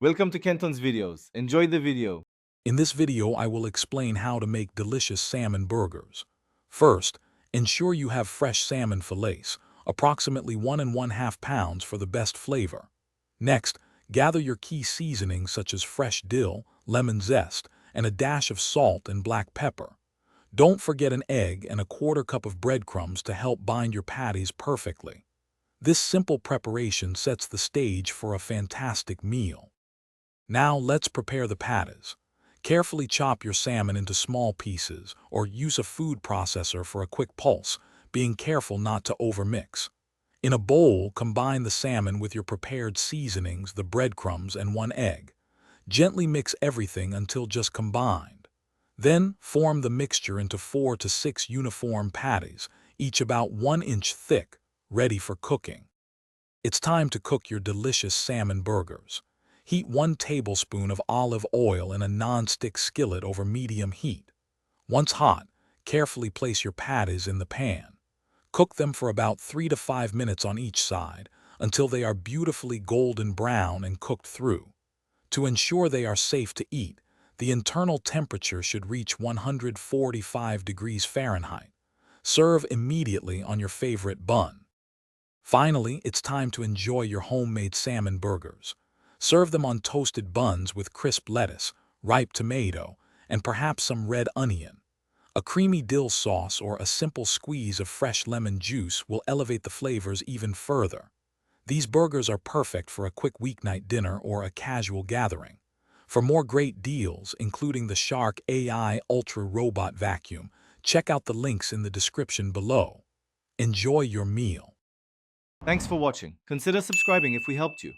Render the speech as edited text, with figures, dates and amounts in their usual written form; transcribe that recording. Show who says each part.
Speaker 1: Welcome to Kenton's videos. Enjoy the video.
Speaker 2: In this video, I will explain how to make delicious salmon burgers. First, ensure you have fresh salmon fillets, approximately 1½ pounds for the best flavor. Next, gather your key seasonings such as fresh dill, lemon zest, and a dash of salt and black pepper. Don't forget an egg and a quarter cup of breadcrumbs to help bind your patties perfectly. This simple preparation sets the stage for a fantastic meal. Now let's prepare the patties. Carefully chop your salmon into small pieces or use a food processor for a quick pulse, being careful not to overmix. In a bowl, combine the salmon with your prepared seasonings, the breadcrumbs, and one egg. Gently mix everything until just combined. Then form the mixture into 4 to 6 uniform patties, each about 1 inch thick, ready for cooking. It's time to cook your delicious salmon burgers. Heat 1 tablespoon of olive oil in a non-stick skillet over medium heat. Once hot, carefully place your patties in the pan. Cook them for about 3 to 5 minutes on each side until they are beautifully golden brown and cooked through. To ensure they are safe to eat, the internal temperature should reach 145 degrees Fahrenheit. Serve immediately on your favorite bun. Finally, it's time to enjoy your homemade salmon burgers. Serve them on toasted buns with crisp lettuce, ripe tomato, and perhaps some red onion. A creamy dill sauce or a simple squeeze of fresh lemon juice will elevate the flavors even further. These burgers are perfect for a quick weeknight dinner or a casual gathering. For more great deals, including the Shark AI Ultra Robot Vacuum, check out the links in the description below. Enjoy your meal.
Speaker 1: Thanks for watching. Consider subscribing if we helped you.